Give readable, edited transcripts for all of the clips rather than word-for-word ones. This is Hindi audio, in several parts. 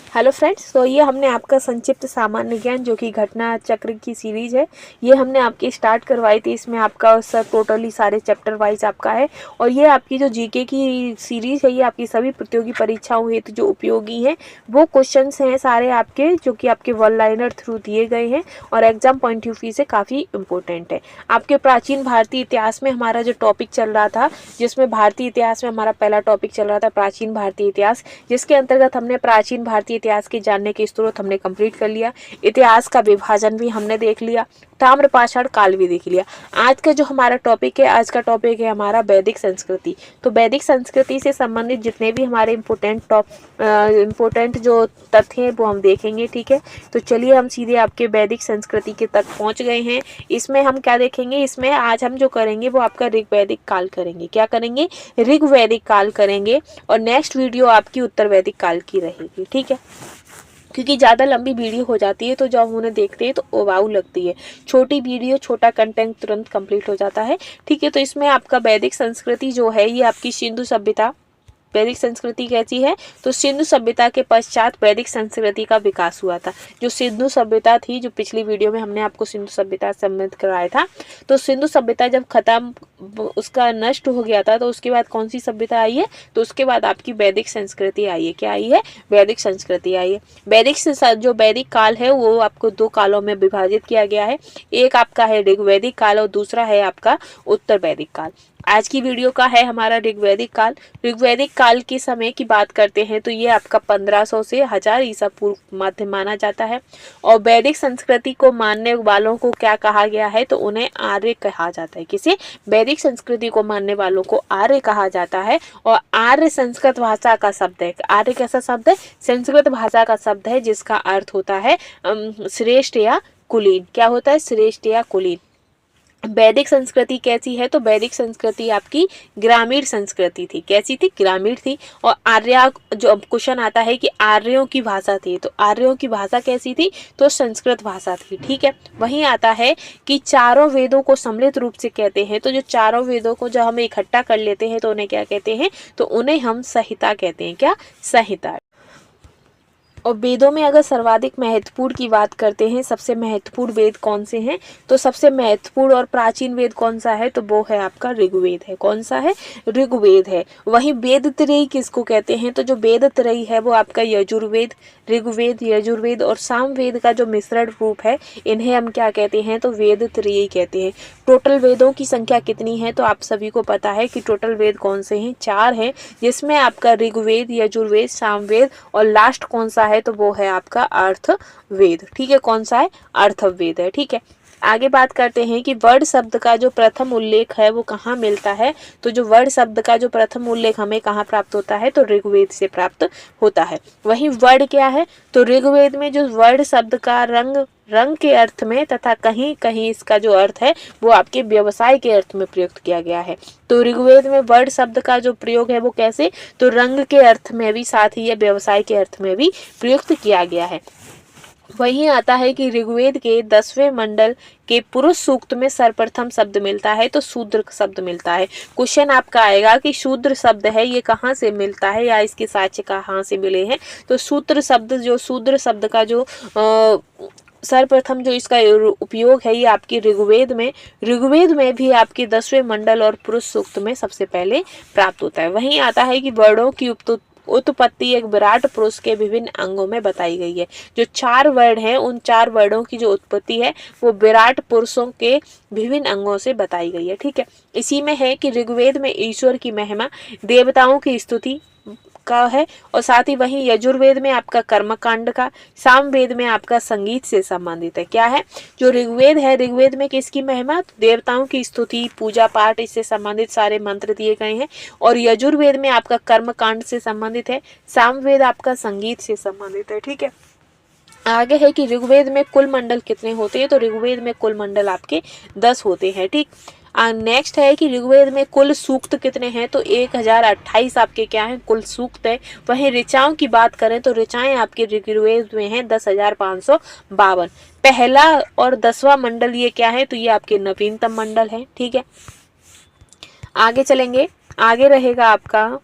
हेलो फ्रेंड्स, तो ये हमने आपका संक्षिप्त सामान्य ज्ञान जो कि घटना चक्र की सीरीज है, ये हमने आपकी स्टार्ट करवाई थी। इसमें आपका सब टोटली सारे चैप्टर वाइज आपका है और ये आपकी जो जीके की सीरीज है, ये आपकी सभी प्रतियोगी परीक्षाओं हेतु जो उपयोगी हैं वो क्वेश्चंस हैं सारे आपके, जो कि आपके वन लाइनर थ्रू दिए गए हैं और एग्जाम पॉइंट ऑफ व्यू से काफ़ी इंपॉर्टेंट है। आपके प्राचीन भारतीय इतिहास में हमारा जो टॉपिक चल रहा था, जिसमें भारतीय इतिहास में हमारा पहला टॉपिक चल रहा था प्राचीन भारतीय इतिहास, जिसके अंतर्गत हमने प्राचीन भारतीय इतिहास के जानने के स्रोत हमने कंप्लीट कर लिया। इतिहास का विभाजन भी हमने देख लिया, ताम्रपाषाण काल भी देख लिया। आज का जो हमारा टॉपिक है, आज का टॉपिक है हमारा वैदिक संस्कृति। तो वैदिक संस्कृति से संबंधित जितने भी हमारे इम्पोर्टेंट जो तथ्य हैं वो हम देखेंगे। ठीक है, तो चलिए हम सीधे आपके वैदिक संस्कृति के तक पहुंच गए हैं। इसमें हम क्या देखेंगे, इसमें आज हम जो करेंगे वो आपका ऋग्वैदिक काल करेंगे। क्या करेंगे? ऋग्वैदिक काल करेंगे और नेक्स्ट वीडियो आपकी उत्तर वैदिक काल की रहेगी। ठीक है, क्योंकि ज़्यादा लंबी वीडियो हो जाती है तो जब हम उन्हें देखते हैं तो ओवाऊ लगती है। छोटी वीडियो, छोटा कंटेंट तुरंत कंप्लीट हो जाता है। ठीक है, तो इसमें आपका वैदिक संस्कृति जो है ये आपकी सिंधु सभ्यता। वैदिक संस्कृति कैसी है? तो सिंधु सभ्यता के पश्चात वैदिक संस्कृति का विकास हुआ था। जो सिंधु सभ्यता थी, जो पिछली वीडियो में हमने आपको सिंधु सभ्यता सम्मिलित कराया था, तो सिंधु सभ्यता जब खत्म, उसका नष्ट हो गया था, तो उसके बाद कौन सी सभ्यता आई है? तो उसके बाद आपकी वैदिक संस्कृति आई है। क्या आई है? वैदिक संस्कृति आई है। वैदिक जो वैदिक काल है वो आपको दो कालों में विभाजित किया गया है। एक आपका है ऋग्वैदिक काल और दूसरा है आपका उत्तर वैदिक काल। आज की वीडियो का है हमारा ऋग्वैदिक काल। ऋग्वैदिक काल के समय की बात करते हैं तो ये आपका 1500 से 1000 ईसा पूर्व मध्य माना जाता है। और वैदिक संस्कृति को मानने वालों को क्या कहा गया है? तो उन्हें आर्य कहा जाता है। किसे? वैदिक संस्कृति को मानने वालों को आर्य कहा जाता है। और आर्य संस्कृत भाषा का शब्द है। आर्य कैसा शब्द है? संस्कृत भाषा का शब्द है, जिसका अर्थ होता है श्रेष्ठ या कुलीन। क्या होता है? श्रेष्ठ या कुलीन। वैदिक संस्कृति कैसी है? तो वैदिक संस्कृति आपकी ग्रामीण संस्कृति थी। कैसी थी? ग्रामीण थी। और आर्य, जो क्वेश्चन आता है कि आर्यों की भाषा थी, तो आर्यों की भाषा कैसी थी? तो संस्कृत भाषा थी। ठीक है, वहीं आता है कि चारों वेदों को सम्मिलित रूप से कहते हैं। तो जो चारों वेदों को जब हम इकट्ठा कर लेते हैं तो उन्हें क्या कहते हैं? तो उन्हें हम संहिता कहते हैं। क्या? संहिता। और वेदों में अगर सर्वाधिक महत्वपूर्ण की बात करते हैं, सबसे महत्वपूर्ण वेद कौन से हैं? तो सबसे महत्वपूर्ण और प्राचीन वेद कौन सा है? तो वो है आपका ऋग्वेद है। कौन सा है? ऋग्वेद है। वहीं वेद त्रयी किसको कहते हैं? तो जो वेद त्रयी है वो आपका यजुर्वेद, ऋग्वेद, यजुर्वेद और सामवेद का जो मिश्रण रूप है, इन्हें हम क्या कहते हैं? तो वेद त्रयी कहते हैं। टोटल वेदों की संख्या कितनी है? तो आप सभी को पता है कि टोटल वेद कौन से हैं? 4 हैं, जिसमें आपका ऋग्वेद, यजुर्वेद, सामवेद और लास्ट कौन सा है? तो वो है आपका अर्थवेद। ठीक है, कौन सा है? अर्थवेद है। ठीक है, आगे बात करते हैं कि वर्ण शब्द का जो प्रथम उल्लेख है वो कहाँ मिलता है? तो जो वर्ण शब्द का जो प्रथम उल्लेख हमें कहाँ प्राप्त होता है? तो ऋग्वेद से प्राप्त होता है। वहीं वर्ण क्या है? तो ऋग्वेद में जो वर्ण शब्द का रंग के अर्थ में तथा कहीं कहीं इसका जो अर्थ है वो आपके व्यवसाय के अर्थ में प्रयुक्त किया गया है। तो ऋग्वेद में वर्ण शब्द का जो प्रयोग है वो कैसे? तो रंग के अर्थ में भी, साथ ही यह व्यवसाय के अर्थ में भी प्रयुक्त किया गया है। वहीं आता है कि ऋग्वेद के 10वें मंडल के पुरुष सूक्त में सर्वप्रथम शब्द मिलता है, तो शूद्र शब्द मिलता है। क्वेश्चन आपका आएगा कि शूद्र शब्द है ये कहाँ से मिलता है या इसके साक्ष्य कहाँ से मिले हैं? तो शूद्र शब्द का जो सर्वप्रथम जो इसका उपयोग है ये आपकी ऋग्वेद में भी आपके 10वें मंडल और पुरुष सूक्त में सबसे पहले प्राप्त होता है। वहीं आता है कि वर्णों की उत्पत्ति एक विराट पुरुष के विभिन्न अंगों में बताई गई है। जो 4 वर्ण हैं, उन 4 वर्णों की जो उत्पत्ति है वो विराट पुरुषों के विभिन्न अंगों से बताई गई है। ठीक है, इसी में है कि ऋग्वेद में ईश्वर की महिमा, देवताओं की स्तुति का है और साथ ही वहीं यजुर्वेद में आपका कर्मकांड का, सामवेद में आपका संगीत से संबंधित है। क्या है? जो ऋग्वेद है, ऋग्वेद में किसकी महिमा? देवताओं की स्तुति, पूजा पाठ, इससे संबंधित सारे मंत्र दिए गए हैं। और यजुर्वेद में आपका कर्मकांड से संबंधित है, सामवेद आपका संगीत से संबंधित है। ठीक है, आगे है कि ऋग्वेद में कुल मंडल कितने होते हैं? तो ऋग्वेद में कुल मंडल आपके 10 होते हैं। ठीक, नेक्स्ट है कि ऋग्वेद में कुल सूक्त कितने हैं? तो 1028 आपके क्या है? कुल सूक्त है। वहीं ऋचाओं की बात करें तो ऋचाएं आपके ऋग्वेद में हैं 10,552। पहला और 10वां मंडल ये क्या है? तो ये आपके नवीनतम मंडल है। ठीक है, आगे चलेंगे। आगे रहेगा आपका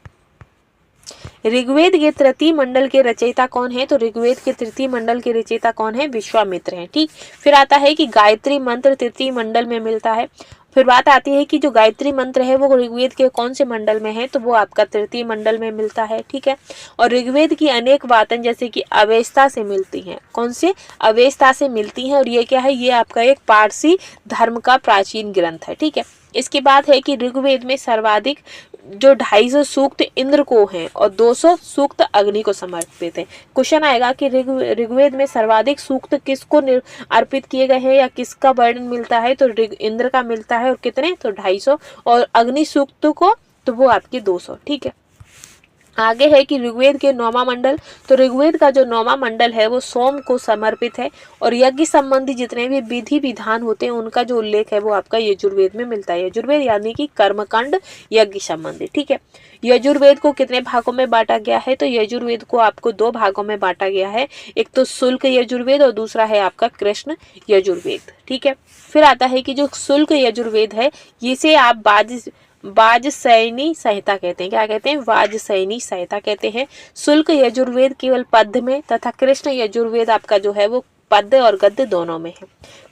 ऋग्वेद के तृतीय मंडल के रचयिता कौन है? तो ऋग्वेद के तृतीय मंडल के रचयिता कौन है? विश्वामित्र हैं। ठीक, फिर आता है कि गायत्री मंत्र तृतीय मंडल में मिलता है। फिर बात आती है कि जो गायत्री मंत्र है वो ऋग्वेद के कौन से मंडल में है? तो वो आपका तृतीय मंडल में मिलता है। ठीक है, और ऋग्वेद की अनेक बातें जैसे कि अवेस्ता से मिलती हैं। कौन से? अवेस्ता से मिलती हैं। और ये क्या है? ये आपका एक पारसी धर्म का प्राचीन ग्रंथ है। ठीक है, इसके बाद है कि ऋग्वेद में सर्वाधिक जो 250 सूक्त इंद्र को हैं और 200 सूक्त अग्नि को समर्पित है। क्वेश्चन आएगा कि ऋग्वेद में सर्वाधिक सूक्त किसको अर्पित किए गए हैं या किसका वर्णन मिलता है? तो इंद्र का मिलता है। और कितने? तो 250। और अग्नि सूक्त को तो वो आपके 200। ठीक है, आगे है कि ऋग्वेद के 9वां मंडल। तो ऋग्वेद का जो 9वां मंडल है वो सोम को समर्पित है। और यज्ञ संबंधी जितने भी विधि विधान होते हैं उनका जो उल्लेख है वो आपका यजुर्वेद में मिलता है। यजुर्वेद यानी कि कर्मकांड यज्ञ संबंधी। ठीक है, यजुर्वेद को कितने भागों में बांटा गया है? तो यजुर्वेद को आपको 2 भागों में बांटा गया है। एक तो शुल्क यजुर्वेद और दूसरा है आपका कृष्ण यजुर्वेद। ठीक है, फिर आता है कि जो शुल्क यजुर्वेद है इसे आप वाजसैनी संहिता कहते हैं। क्या कहते हैं? वाजसैनी संहिता कहते हैं। शुल्क यजुर्वेद केवल पद्य में तथा कृष्ण यजुर्वेद आपका जो है वो पद्य और गद्य दोनों में है।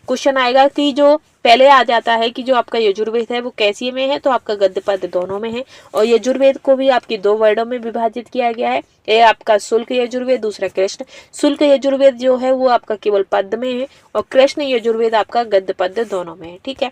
क्वेश्चन आएगा कि जो पहले आ जाता है कि जो आपका यजुर्वेद है वो कैसी में है? तो आपका गद्य पद्य दोनों में है। और यजुर्वेद को भी आपकी 2 वर्णों में विभाजित किया गया है। ये आपका शुल्क यजुर्वेद, दूसरा कृष्ण। शुल्क यजुर्वेद जो है वो आपका केवल पद्य में है और कृष्ण यजुर्वेद आपका गद्य पद्य दोनों में है। ठीक है,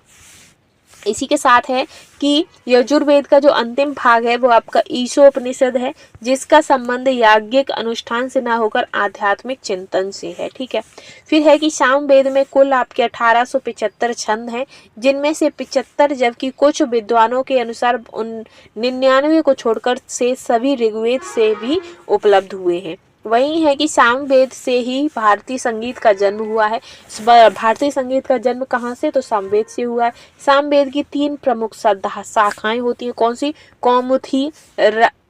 इसी के साथ है कि यजुर्वेद का जो अंतिम भाग है वो आपका ईशोपनिषद है, जिसका संबंध याज्ञिक अनुष्ठान से ना होकर आध्यात्मिक चिंतन से है। ठीक है, फिर है कि सामवेद में कुल आपके 1875 छंद हैं, जिनमें से 75 जबकि कुछ विद्वानों के अनुसार 99 को छोड़कर से सभी ऋग्वेद से भी उपलब्ध हुए हैं। वही है कि सामवेद से ही भारतीय संगीत का जन्म हुआ है। भारतीय संगीत का जन्म कहाँ से? तो सामवेद से हुआ है। सामवेद की 3 प्रमुख शाखाएं होती हैं। कौन सी? कौमुदी,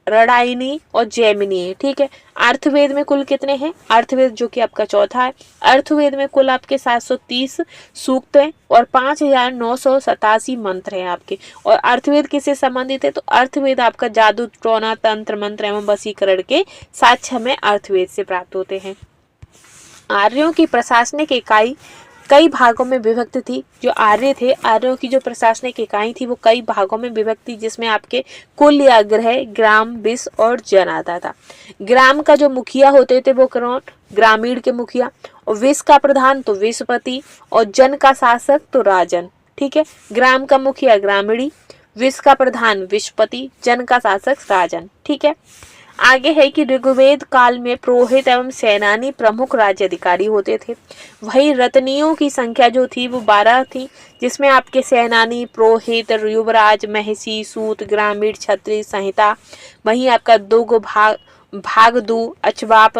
रडायनी और जैमिनी है। ठीक है, अर्थवेद में कुल कितने हैं? अर्थवेद जो कि आपका चौथा है। अर्थवेद में कुल आपके 730 सूक्त हैं और 5987 मंत्र हैं आपके। और अर्थवेद किससे संबंधित है? तो अर्थवेद आपका जादू, टोना, तंत्र, मंत्र एवं वशीकरण के साक्ष्य हमें अर्थवेद से प्राप्त होते हैं। आर्यों की प्रशासनिक इकाई कई भागों में विभक्त थी। जो आर्य थे, आर्यों की जो प्रशासनिक इकाई थी वो कई भागों में विभक्त थी, जिसमें आपके कुल या ग्रह, ग्राम, विष और जन आता था। ग्राम का जो मुखिया होते थे वो कौन? ग्रामीण के मुखिया। और विष का प्रधान तो विषपति और जन का शासक तो राजन। ठीक है, ग्राम का मुखिया ग्रामीणी, विष का प्रधान विषपति, जन का शासक राजन। ठीक है, आगे है कि ऋग्वेद काल में पुरोहित एवं सेनानी प्रमुख राज्य अधिकारी होते थे। वही रत्नियों की संख्या जो थी वो 12 थी, जिसमें आपके सेनानी, पुरोहित, युवराज, महिषी, सूत, ग्रामीण, क्षत्रिय, संहिता, वहीं आपका 2 भागदू, अचवाप,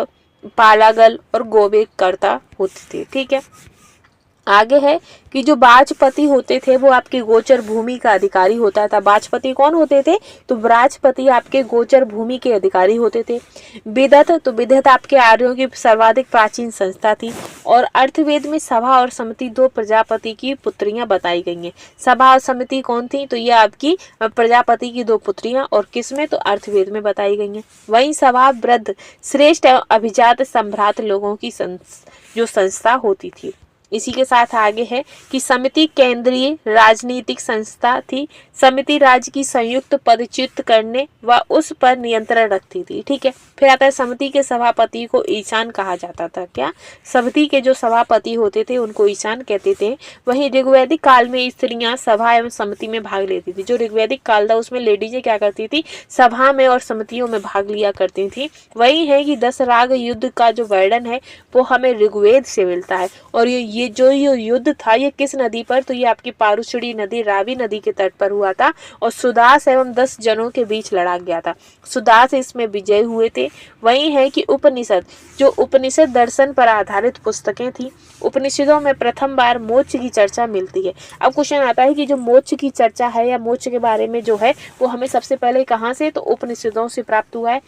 पालागल और गोवेकर्ता होते थे। ठीक है, आगे है कि जो वाजपति होते थे वो आपके गोचर भूमि का अधिकारी होता था। वाजपति कौन होते थे? तो वाजपति आपके गोचर भूमि के अधिकारी होते थे। विदत, तो विदत आपके आर्यों की सर्वाधिक प्राचीन संस्था थी। और अर्थवेद में सभा और समिति 2 प्रजापति की पुत्रियां बताई गई हैं। सभा और समिति कौन थी? तो ये आपकी प्रजापति की 2 पुत्रियां। और किसमें? तो अर्थवेद में बताई गई हैं। वहीं सभा वृद्ध, श्रेष्ठ एवं अभिजात सम्भ्रात लोगों की जो संस्था होती थी। इसी के साथ आगे है कि समिति केंद्रीय राजनीतिक संस्था थी। समिति राज्य की संयुक्त पदच्युत करने व उस पर नियंत्रण रखती थी। ठीक है, फिर आता है समिति के सभापति को ईशान कहा जाता था। क्या? समिति के जो सभापति होते थे उनको ईशान कहते थे। वहीं ऋग्वैदिक काल में स्त्रियां सभा एवं समिति में भाग लेती थी। जो ऋग्वैदिक काल था उसमें लेडीजें क्या करती थी? सभा में और समितियों में भाग लिया करती थी। वही है कि 10 राग युद्ध का जो वर्णन है वो हमें ऋग्वेद से मिलता है। और ये जो युद्ध था ये किस नदी पर? तो ये आपकी पारुषणी नदी, रावी नदी के तट पर हुआ था और सुदास एवं 10 जनों के बीच लड़ा गया था। सुदास इसमें विजय हुए थे। वही है कि उपनिषद, जो उपनिषद दर्शन पर आधारित पुस्तकें थी। उपनिषदों में प्रथम बार मोक्ष की चर्चा मिलती है। अब क्वेश्चन आता है कि जो मोक्ष की चर्चा है या मोक्ष के बारे में जो है वो हमें सबसे पहले कहाँ से? तो उपनिषदों से प्राप्त हुआ है।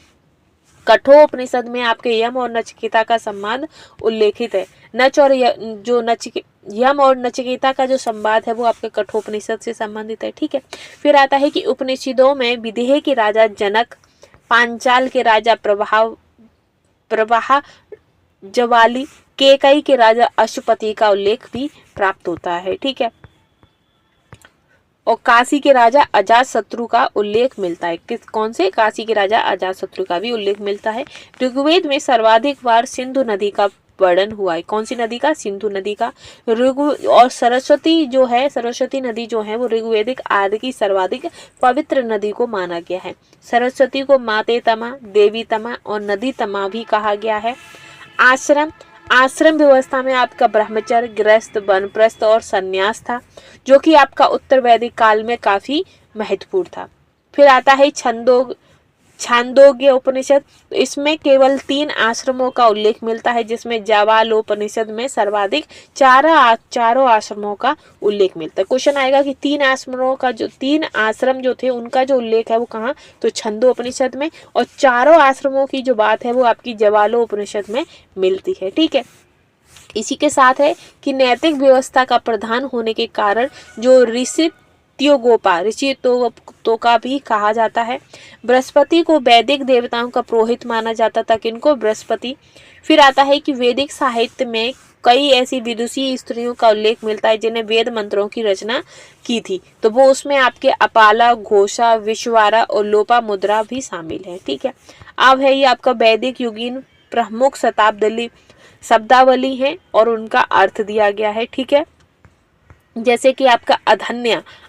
कठोपनिषद में आपके यम और नचिकेता का संवाद उल्लेखित है। यम और नचिकेता का जो संवाद है वो आपके कठोपनिषद से संबंधित है। ठीक है, फिर आता है कि उपनिषदों में विदेह के राजा जनक, पांचाल के राजा प्रवाह जवाली, केकई के राजा अश्वपति का उल्लेख भी प्राप्त होता है। ठीक है, और काशी के राजा अजातशत्रु का उल्लेख मिलता है। कौन से? काशी के राजा अजातशत्रु का भी उल्लेख मिलता है। ऋग्वेद में सर्वाधिक बार सिंधु नदी का वर्णन हुआ है। कौन सी नदी का? सिंधु नदी का। और सरस्वती जो है, सरस्वती नदी जो है वो ऋग्वेदिक आदि की सर्वाधिक पवित्र नदी को माना गया है। सरस्वती को माते तमा, देवी तमा और नदी तमा भी कहा गया है। आश्रम व्यवस्था में आपका ब्रह्मचर्य, गृहस्थ, वानप्रस्थ और संन्यास था, जो कि आपका उत्तर वैदिक काल में काफी महत्वपूर्ण था। फिर आता है छांदोग्य उपनिषद। इसमें केवल 3 आश्रमों का उल्लेख मिलता है, जिसमें जावालोपनिषद में सर्वाधिक चारों आश्रमों का उल्लेख मिलता है। क्वेश्चन आएगा कि 3 आश्रम जो थे उनका जो उल्लेख है वो कहाँ? तो छंदोपनिषद में। और चारों आश्रमों की जो बात है वो आपकी ज्वालोपनिषद में मिलती है। ठीक है, इसी के साथ है कि नैतिक व्यवस्था का प्रधान होने के कारण जो ऋषि तो का भी कहा जाता है। बृहस्पति को वैदिक देवताओं का पुरोहित माना जाता था। किनको? बृहस्पति। फिर आता है कि वैदिक साहित्य में कई ऐसी विदुषी स्त्रियों का उल्लेख मिलता है जिन्हें वेद मंत्रों की रचना की थी, तो वो उसमें आपके अपाला, घोषा, विश्वारा और लोपामुद्रा भी शामिल है। ठीक है, अब है ये आपका वैदिक युगीन प्रमुख शब्दावली है और उनका अर्थ दिया गया है। ठीक है, जैसे कि आपका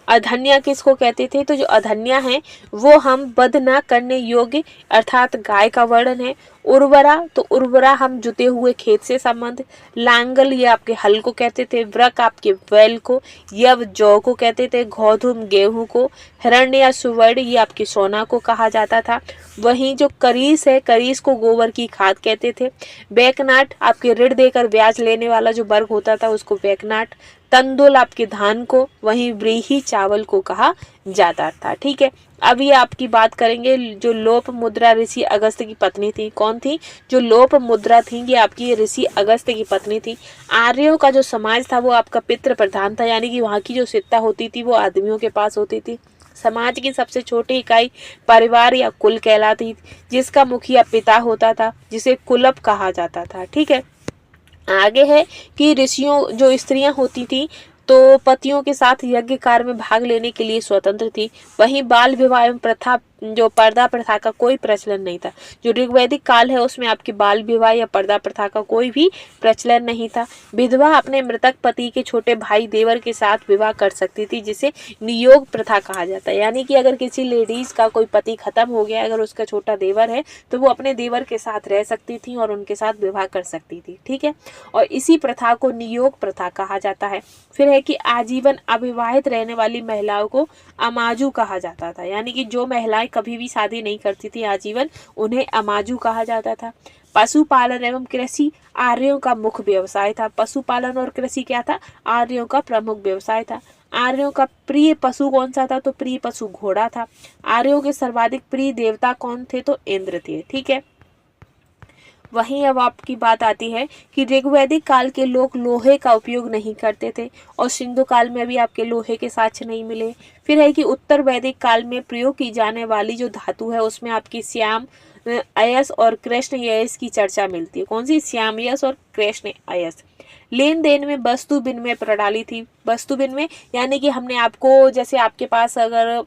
अधन्या किसको कहते थे? तो जो अधन्या है वो हम वध न करने योग्य अर्थात गाय का वर्णन है। उर्वरा, तो उर्वरा हम जुते हुए खेत से संबंध। लांगल ये आपके हल को कहते थे। वृक आपके बैल को। यव जौ को कहते थे। गोधूम गेहूं को। हिरण्य या सुवर्ण ये आपकी सोना को कहा जाता था। वहीं जो करीस है, करीस को गोबर की खाद कहते थे। बैकनाट आपके ऋण देकर ब्याज लेने वाला जो वर्ग होता था उसको बैकनाट। तंदुल आपके धान को। वहीं व्रीहि चावल को कहा जाता था। ठीक है, अब ये आपकी बात करेंगे जो लोप मुद्रा ऋषि अगस्त की पत्नी थी। कौन थी? जो लोप मुद्रा थी ये आपकी ऋषि अगस्त की पत्नी थी। आर्यों का जो समाज था वो आपका पितृ प्रधान था, यानी कि वहाँ की जो सत्ता होती थी वो आदमियों के पास होती थी। समाज की सबसे छोटी इकाई परिवार या कुल कहलाती, जिसका मुखिया पिता होता था, जिसे कुलप कहा जाता था। ठीक है, आगे है कि ऋषियों जो स्त्रियां होती थी तो पतियों के साथ यज्ञ कार्य में भाग लेने के लिए स्वतंत्र थी। वहीं बाल विवाह एवं प्रथा जो पर्दा प्रथा का कोई प्रचलन नहीं था। जो ऋग्वैदिक काल है उसमें आपकी बाल विवाह या पर्दा प्रथा का कोई भी प्रचलन नहीं था। विधवा अपने मृतक पति के छोटे भाई देवर के साथ विवाह कर सकती थी, जिसे नियोग प्रथा कहा जाता है। यानी कि अगर किसी लेडीज का कोई पति खत्म हो गया, अगर उसका छोटा देवर है तो वो अपने देवर के साथ रह सकती थी और उनके साथ विवाह कर सकती थी। ठीक है, और इसी प्रथा को नियोग प्रथा कहा जाता है। फिर है कि आजीवन अविवाहित रहने वाली महिलाओं को अमाजू कहा जाता था, यानी कि जो महिलाएं कभी भी शादी नहीं करती थी आजीवन, उन्हें अमाजू कहा जाता था। पशुपालन एवं कृषि आर्यों का मुख्य व्यवसाय था। पशुपालन और कृषि क्या था? आर्यों का प्रमुख व्यवसाय था। आर्यों का प्रिय पशु कौन सा था? तो प्रिय पशु घोड़ा था। आर्यों के सर्वाधिक प्रिय देवता कौन थे? तो इंद्र थे। ठीक है, वहीं अब आपकी बात आती है कि ऋग्वैदिक काल के लोग लोहे का उपयोग नहीं करते थे और सिंधु काल में भी आपके लोहे के साक्ष्य नहीं मिले। फिर है कि उत्तर वैदिक काल में प्रयोग की जाने वाली जो धातु है उसमें आपकी श्याम अयस और कृष्ण अयस की चर्चा मिलती है। कौन सी? श्याम अयस और कृष्ण अयस। लेन देन में वस्तु विनिमय प्रणाली थी। वस्तु विनिमय यानी कि हमने आपको, जैसे आपके पास अगर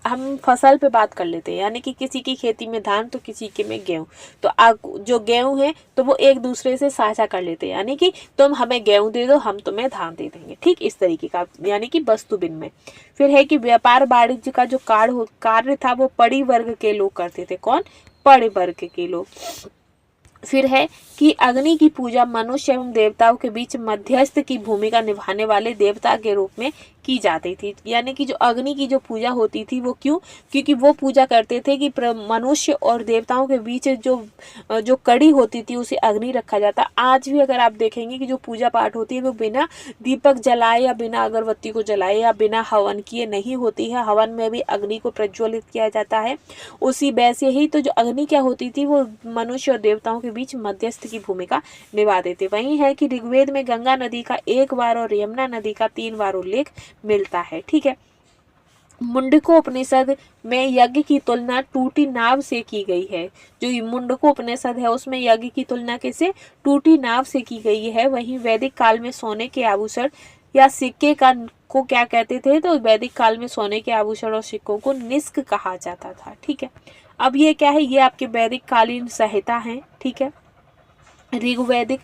हम फसल पे बात कर लेते हैं, यानी कि किसी की खेती में धान तो किसी के में गेहूं, तो जो गेहूं है तो वो एक दूसरे से साझा कर लेते हैं, यानी कि तुम हमें गेहूं दे दो, हम तुम्हें धान दे देंगे। ठीक इस तरीके का, यानी कि वस्तु विनिमय। फिर है कि व्यापार वाणिज्य का जो कार्य था वो पड़ी वर्ग के लोग करते थे। कौन? पड़े वर्ग के लोग। फिर है कि अग्नि की पूजा मनुष्य एवं देवताओं के बीच मध्यस्थ की भूमिका निभाने वाले देवता के रूप में की जाती थी। यानी कि जो अग्नि की जो पूजा होती थी वो क्यों? क्योंकि वो पूजा करते थे कि मनुष्य और देवताओं के बीच जो कड़ी होती थी उसे अग्नि रखा जाता। आज भी अगर आप देखेंगे कि जो पूजा पाठ होती है वो बिना दीपक जलाए या बिना अगरबत्ती को जलाए या बिना हवन किए नहीं होती है। हवन में भी अग्नि को प्रज्वलित किया जाता है। उसी वैसे ही तो जो अग्नि क्या होती थी वो मनुष्य और देवताओं के बीच मध्यस्थ की भूमिका निभाते थे। वही है कि ऋग्वेद में गंगा नदी का 1 बार और यमुना नदी का 3 बार उल्लेख मिलता है। ठीक है, मुंडको उपनिषद में यज्ञ की तुलना टूटी नाव से की गई है। जो ये मुंडको उपनिषद है उसमें यज्ञ की तुलना कैसे टूटी नाव से की गई है। वहीं वैदिक काल में सोने के आभूषण या सिक्के का को क्या कहते थे, तो वैदिक काल में सोने के आभूषण और सिक्कों को निष्क कहा जाता था। ठीक है, अब ये क्या है, ये आपके वैदिक कालीन संहिता है। ठीक है, ऋग्वैदिक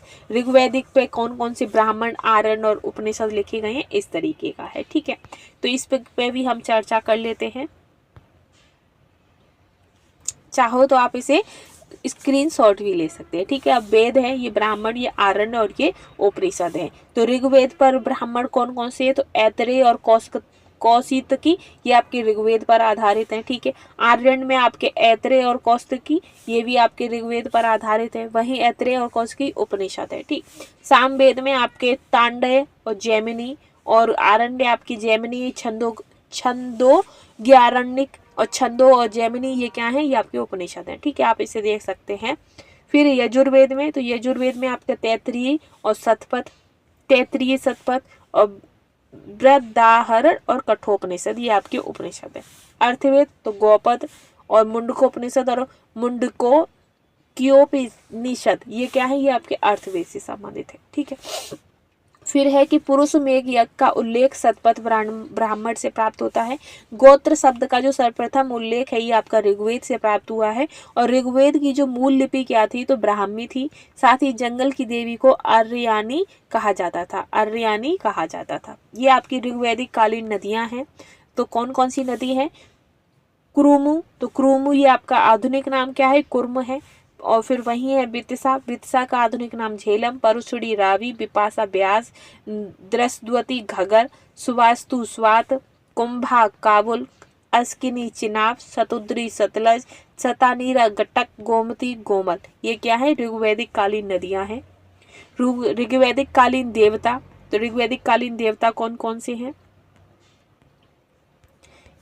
पे कौन कौन से ब्राह्मण, आरण्य और उपनिषद लिखे गए हैं, इस तरीके का है। ठीक है, तो इस पे भी हम चर्चा कर लेते हैं। चाहो तो आप इसे स्क्रीनशॉट भी ले सकते हैं। ठीक है, अब वेद है, ये ब्राह्मण, ये आरण्य और ये उपनिषद है। तो ऋग्वेद पर ब्राह्मण कौन कौन से है, तो ऐतरेय और कौशितकी, ये आपके ऋग्वेद पर आधारित है। ठीक है, आर्यन में आपके ऐतरेय और कौशितकी, ये भी आपके ऋग्वेद पर आधारित है। वहीं ऐतरेय और कौशिकी उपनिषद है। ठीक, सामवेद में आपके तांडय और जैमिनी, और आरण्य आपकी जैमिनी, छंदो ग्यारण्यक और छंदो और जैमिनी, ये क्या है, ये आपके उपनिषद है। ठीक है, आप इसे देख सकते हैं। फिर यजुर्वेद में, तो यजुर्वेद में आपके तैत्तिरीय और शतपथ और बृहदारण्यक और कठोपनिषद, ये आपके उपनिषद है। अर्थवेद तो गौपद और मुंडकोपनिषद और मुंडकोपनिषद, ये क्या है, ये आपके अर्थवेद से संबंधित है। ठीक है, फिर है कि पुरुष मेघ यज्ञ का उल्लेख शतपथ ब्राह्मण से प्राप्त होता है। गोत्र शब्द का जो सर्वप्रथम उल्लेख है ये आपका ऋग्वेद से प्राप्त हुआ है। और ऋग्वेद की जो मूल लिपि क्या थी, तो ब्राह्मी थी। साथ ही जंगल की देवी को आर्यानी कहा जाता था। ये आपकी ऋग्वैदिक कालीन नदियां हैं। तो कौन कौन सी नदी है, कुरुमु, तो कुरुमु ये आपका आधुनिक नाम क्या है, कुर्म है। और फिर वही है वित्सा का आधुनिक नाम झेलम, परुशुड़ी रावी, बिपाशा ब्यास, द्रस्वती घगर, सुवास्तु स्वात, कुंभा काबुल, अस्किनी चिनाब, शतुद्री सतलज, सतानीरा गटक, गोमती गोमल, ये क्या है, ऋग्वैदिक कालीन नदियां हैं। ऋग्वैदिक कालीन देवता, तो ऋग्वैदिक कालीन देवता कौन कौन से हैं,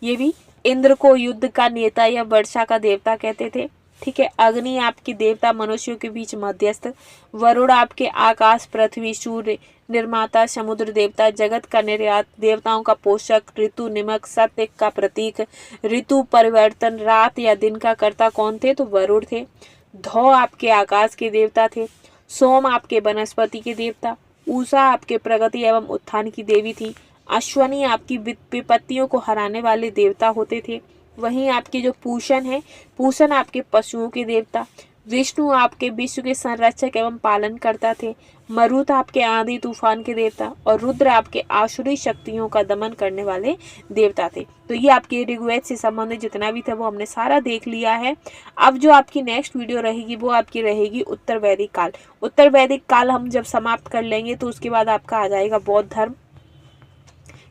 ये भी इंद्र को युद्ध का नेता या वर्षा का देवता कहते थे। ठीक है, अग्नि आपके देवता, मनुष्यों के बीच मध्यस्थ। वरुण आपके आकाश, पृथ्वी, सूर्य निर्माता, समुद्र देवता, जगत का निर्यात, देवताओं का पोषक, ऋतु निमक, सत्य का प्रतीक, ऋतु परिवर्तन, रात या दिन का कर्ता कौन थे, तो वरुण थे। धौ आपके आकाश के देवता थे। सोम आपके वनस्पति के देवता। उषा आपके प्रगति एवं उत्थान की देवी थी। अश्वनी आपकी विपत्तियों को हराने वाले देवता होते थे। वहीं आपके जो पूषण है, पूषण आपके पशुओं के देवता। विष्णु आपके विश्व के संरक्षक एवं पालन करता थे। मरुत आपके आंधी तूफान के देवता और रुद्र आपके आसुरी शक्तियों का दमन करने वाले देवता थे। तो ये आपके ऋग्वेद से संबंधित जितना भी था वो हमने सारा देख लिया है। अब जो आपकी नेक्स्ट वीडियो रहेगी वो आपकी रहेगी उत्तर वैदिक काल। उत्तर वैदिक काल हम जब समाप्त कर लेंगे तो उसके बाद आपका आ जाएगा बौद्ध धर्म।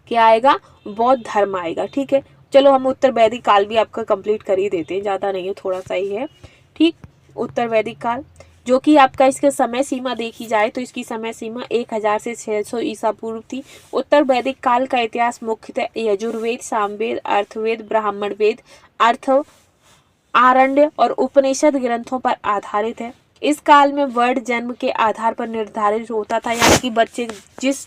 क्या आएगा, बौद्ध धर्म आएगा। ठीक है, चलो हम उत्तर वैदिक काल भी आपका कंप्लीट कर ही देते हैं, ज़्यादा नहीं है, थोड़ा सा ही है। ठीक, उत्तर वैदिक काल जो कि आपका इसके समय सीमा देखी जाए तो इसकी समय सीमा 1000 से 600 ईसा पूर्व थी। उत्तर वैदिक काल का इतिहास मुख्यतः यजुर्वेद, सामवेद, अर्थवेद, ब्राह्मण वेद, अर्थ, आरण्य और उपनिषद ग्रंथों पर आधारित है। इस काल में वर्ड जन्म के आधार पर निर्धारित होता था, यानी कि बच्चे जिस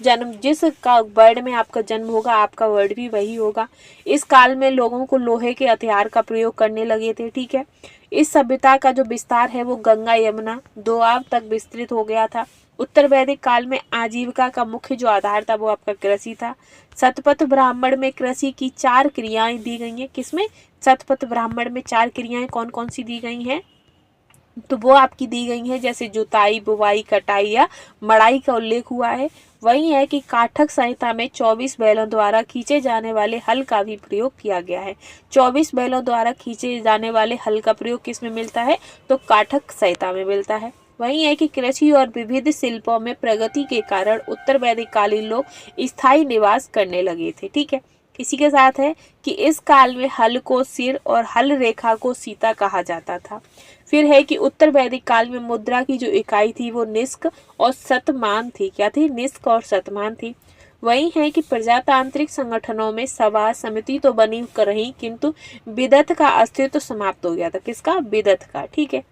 का वर्ड में आपका जन्म होगा आपका वर्ड भी वही होगा। इस काल में लोगों को लोहे के हथियार का प्रयोग करने लगे थे। ठीक है, इस सभ्यता का जो विस्तार है वो गंगा यमुना दोआब तक विस्तृत हो गया था। उत्तर वैदिक काल में आजीविका का मुख्य जो आधार था वो आपका कृषि था। शतपथ ब्राह्मण में कृषि की 4 क्रियाएं दी गई हैं। किसमें, शतपथ ब्राह्मण में 4 क्रियाएं कौन कौन सी दी गई हैं, तो वो आपकी दी गई है, जैसे जुताई, बुवाई, कटाई या मड़ाई का उल्लेख हुआ है। वही है कि काठक संहिता में 24 बैलों द्वारा खींचे जाने वाले हल का भी प्रयोग किया गया है। 24 बैलों द्वारा खींचे जाने वाले हल का प्रयोग किस में मिलता है, तो काठक संहिता में मिलता है। वही है कि कृषि और विविध शिल्पों में प्रगति के कारण उत्तर वैदिक कालीन लोग स्थायी निवास करने लगे थे। ठीक है, इसी के साथ है कि इस काल में हल को सिर और हल रेखा को सीता कहा जाता था। फिर है कि उत्तर वैदिक काल में मुद्रा की जो इकाई थी वो निष्क और शतमान थी। क्या थी, निष्क और शतमान थी। वही है कि प्रजातांत्रिक संगठनों में सभा समिति तो बनी कर रही, किंतु विदत का अस्तित्व समाप्त हो गया था। किसका, विदत का। ठीक है,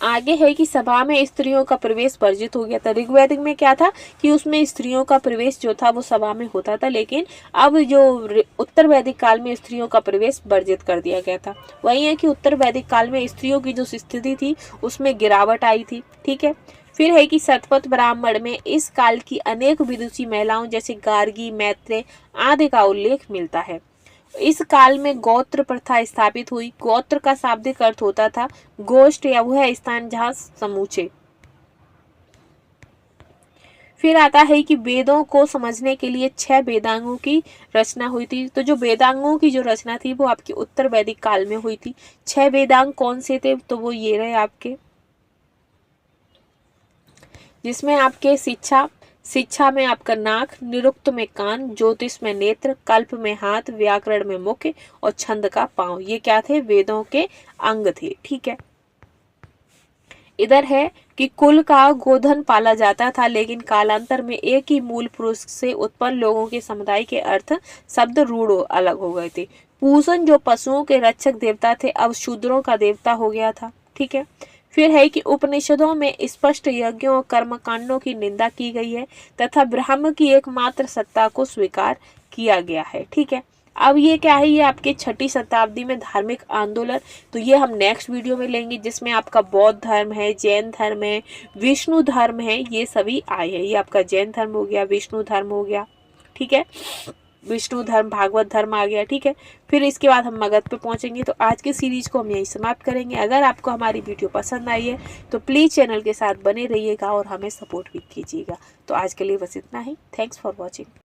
आगे है कि सभा में स्त्रियों का प्रवेश वर्जित हो गया था। ऋग्वेदिक में क्या था कि उसमें स्त्रियों का प्रवेश जो था वो सभा में होता था, लेकिन अब जो उत्तर वैदिक काल में स्त्रियों का प्रवेश वर्जित कर दिया गया था। वही है कि उत्तर वैदिक काल में स्त्रियों की जो स्थिति थी उसमें गिरावट आई थी। ठीक है। फिर है कि शतपथ ब्राह्मण में इस काल की अनेक विदुषी महिलाओं जैसे गार्गी, मैत्रेय आदि का उल्लेख मिलता है। इस काल में गोत्र प्रथा स्थापित हुई। गोत्र का शाब्दिक अर्थ होता था गोष्ठ या वह स्थान जहाँ समूचे। फिर आता है कि वेदों को समझने के लिए 6 वेदांगों की रचना हुई थी। तो जो वेदांगों की जो रचना थी वो आपकी उत्तर वैदिक काल में हुई थी। 6 वेदांग कौन से थे? तो वो ये रहे आपके, जिसमें आपके शिक्षा में आपका नाक, निरुक्त में कान, ज्योतिष में नेत्र, कल्प में हाथ, व्याकरण में मुख और छंद का पांव। ये क्या थे? वेदों के अंग थे। ठीक है। इधर है कि कुल का गोधन पाला जाता था, लेकिन कालांतर में एक ही मूल पुरुष से उत्पन्न लोगों के समुदाय के अर्थ शब्द रूढ़ अलग हो गए थे। पूषण जो पशुओं के रक्षक देवता थे अब शूद्रों का देवता हो गया था। ठीक है। फिर है कि उपनिषदों में स्पष्ट यज्ञों और कर्मकांडों की निंदा की गई है तथा ब्रह्म की एकमात्र सत्ता को स्वीकार किया गया है। ठीक है। अब ये क्या है? ये आपके 6ठी शताब्दी में धार्मिक आंदोलन, तो ये हम नेक्स्ट वीडियो में लेंगे, जिसमें आपका बौद्ध धर्म है, जैन धर्म है, विष्णु धर्म है, ये सभी आए हैं। ये आपका जैन धर्म हो गया, विष्णु धर्म हो गया। ठीक है। विष्णु धर्म, भागवत धर्म आ गया। ठीक है। फिर इसके बाद हम मगध पे पहुंचेंगे। तो आज की सीरीज को हम यहीं समाप्त करेंगे। अगर आपको हमारी वीडियो पसंद आई है तो प्लीज़ चैनल के साथ बने रहिएगा और हमें सपोर्ट भी कीजिएगा। तो आज के लिए बस इतना ही। Thanks for watching.